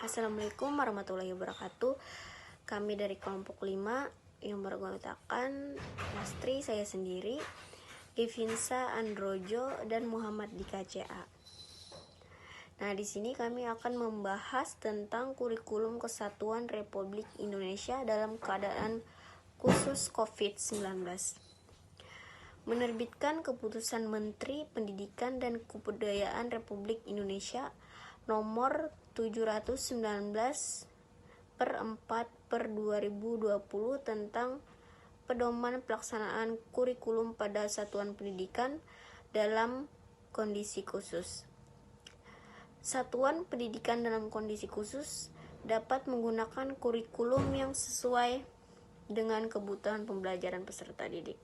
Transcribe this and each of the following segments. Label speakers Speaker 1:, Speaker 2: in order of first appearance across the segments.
Speaker 1: Assalamualaikum warahmatullahi wabarakatuh. Kami dari kelompok 5 yang beranggotakan Mastri, saya sendiri, Givinsa Androjo, dan Muhammad di KCA. Nah, di sini kami akan membahas tentang kurikulum Kesatuan Republik Indonesia dalam keadaan khusus COVID-19. Menerbitkan Keputusan Menteri Pendidikan dan Kebudayaan Republik Indonesia nomor 719/4/2020 tentang pedoman pelaksanaan kurikulum pada satuan pendidikan dalam kondisi khusus. Satuan pendidikan dalam kondisi khusus dapat menggunakan kurikulum yang sesuai dengan kebutuhan pembelajaran peserta didik.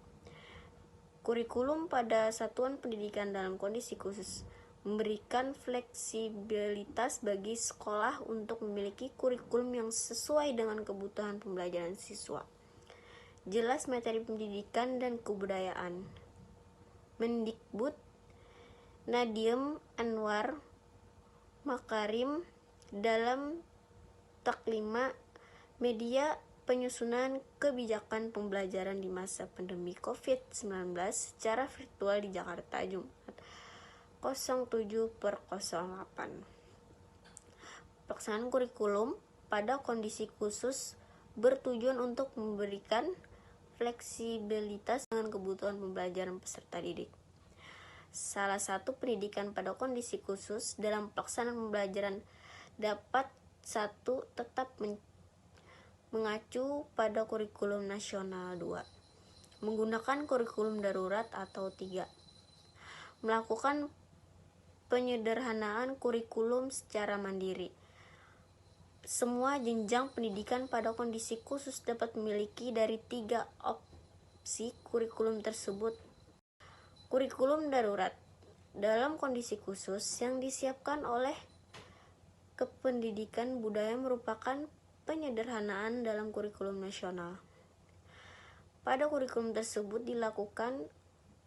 Speaker 1: Kurikulum pada satuan pendidikan dalam kondisi khusus memberikan fleksibilitas bagi sekolah untuk memiliki kurikulum yang sesuai dengan kebutuhan pembelajaran siswa. Jelas materi pendidikan dan kebudayaan. Mendikbud Nadiem Anwar Makarim dalam Taklima Media Penyusunan Kebijakan Pembelajaran di Masa Pandemi COVID-19 secara virtual di Jakarta, Jumat 07/08. Pelaksanaan kurikulum pada kondisi khusus bertujuan untuk memberikan fleksibilitas dengan kebutuhan pembelajaran peserta didik. Salah satu pendidikan pada kondisi khusus dalam pelaksanaan pembelajaran dapat tetap mengacu pada kurikulum nasional 2, menggunakan kurikulum darurat atau 3, melakukan penyederhanaan kurikulum secara mandiri. Semua jenjang pendidikan pada kondisi khusus dapat memiliki dari 3 opsi kurikulum tersebut. Kurikulum darurat dalam kondisi khusus yang disiapkan oleh Kependidikan Budaya merupakan penyederhanaan dalam kurikulum nasional. Pada kurikulum tersebut dilakukan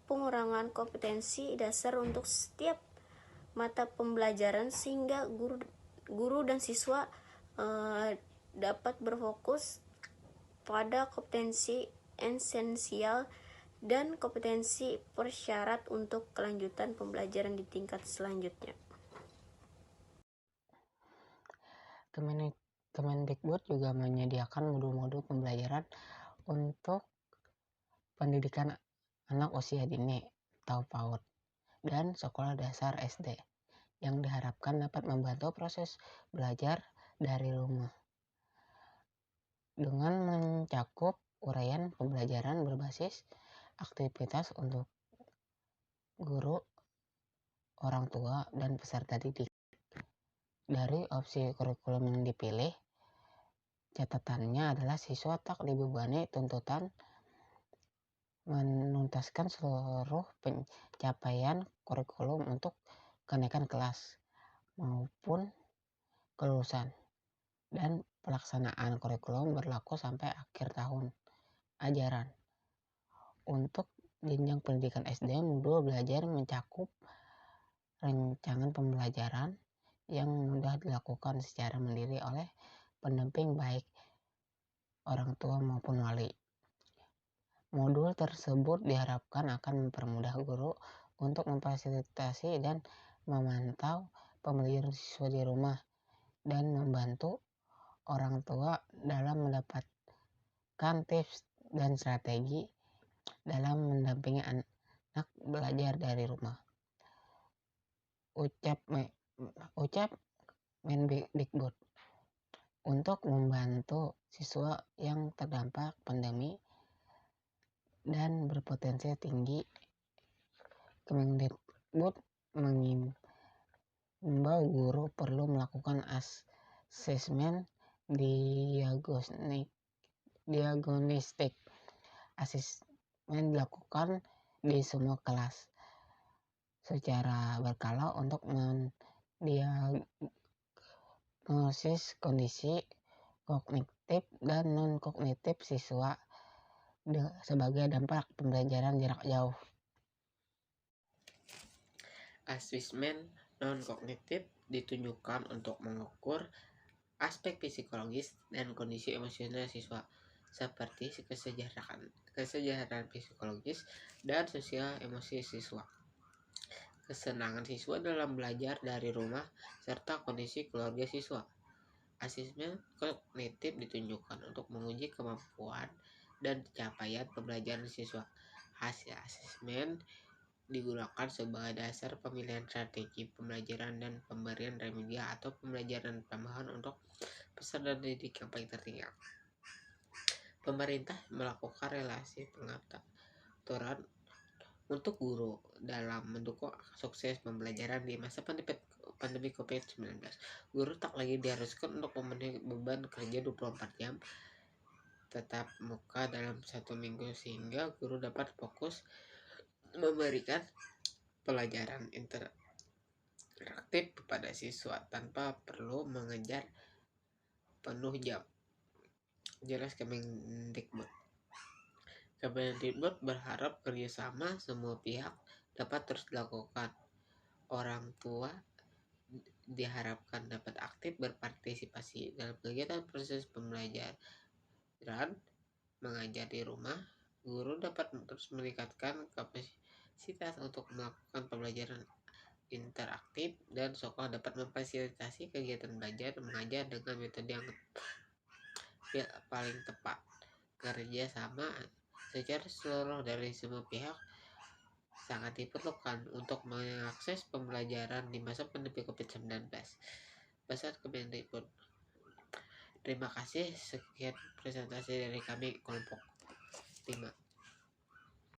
Speaker 1: pengurangan kompetensi dasar untuk setiap mata pembelajaran sehingga guru dan siswa dapat berfokus pada kompetensi esensial dan kompetensi persyarat untuk kelanjutan pembelajaran di tingkat selanjutnya.
Speaker 2: Kemendikbud juga menyediakan modul-modul pembelajaran untuk pendidikan anak usia dini atau PAUD dan sekolah dasar SD yang diharapkan dapat membantu proses belajar dari rumah dengan mencakup uraian pembelajaran berbasis aktivitas untuk guru, orang tua, dan peserta didik. Dari opsi kurikulum yang dipilih, catatannya adalah siswa tak dibebani tuntutan menuntaskan seluruh pencapaian kurikulum untuk kenaikan kelas maupun kelulusan, dan pelaksanaan kurikulum berlaku sampai akhir tahun ajaran. Untuk jenjang pendidikan SD, modul belajar mencakup rancangan pembelajaran yang mudah dilakukan secara mandiri oleh pendamping baik orang tua maupun wali. Modul tersebut diharapkan akan mempermudah guru untuk memfasilitasi dan memantau pembelajaran siswa di rumah dan membantu orang tua dalam mendapatkan tips dan strategi dalam mendampingi anak belajar dari rumah. Ucap Mendikbud untuk membantu siswa yang terdampak pandemi dan berpotensi tinggi. Kemendikbud mengimbau guru perlu melakukan asesmen diagnostik. Asesmen dilakukan di semua kelas secara berkala untuk mendiagnosis kondisi kognitif dan non-kognitif siswa sebagai dampak pembelajaran jarak jauh.
Speaker 3: Asesmen non-kognitif ditujukan untuk mengukur aspek psikologis dan kondisi emosional siswa seperti kesejahteraan psikologis dan sosial emosi siswa, kesenangan siswa dalam belajar dari rumah, serta kondisi keluarga siswa. Asesmen kognitif ditunjukkan untuk menguji kemampuan dan capaian pembelajaran siswa. Hasil asesmen digunakan sebagai dasar pemilihan strategi pembelajaran dan pemberian remedial atau pembelajaran tambahan untuk peserta didik yang paling tertinggal. Pemerintah melakukan relasi pengaturan untuk guru dalam mendukung sukses pembelajaran di masa pandemi COVID-19. Guru tak lagi diharuskan untuk memenuhi beban kerja 24 jam tetap muka dalam 1 minggu, sehingga guru dapat fokus memberikan pelajaran interaktif kepada siswa tanpa perlu mengejar penuh jam. Jelas Kemendikbud. Kemendikbud berharap kerjasama semua pihak dapat terus dilakukan. Orang tua diharapkan dapat aktif berpartisipasi dalam kegiatan proses pembelajaran mengajar di rumah. Guru dapat terus meningkatkan kapasitas untuk melakukan pembelajaran interaktif, dan sekolah dapat memfasilitasi kegiatan belajar mengajar dengan metode yang paling tepat. Kerja sama secara seluruh dari semua pihak sangat diperlukan untuk mengakses pembelajaran di masa pandemi COVID-19. Pesan Kemendikbud. Terima kasih. Sekian presentasi dari kami kelompok 5.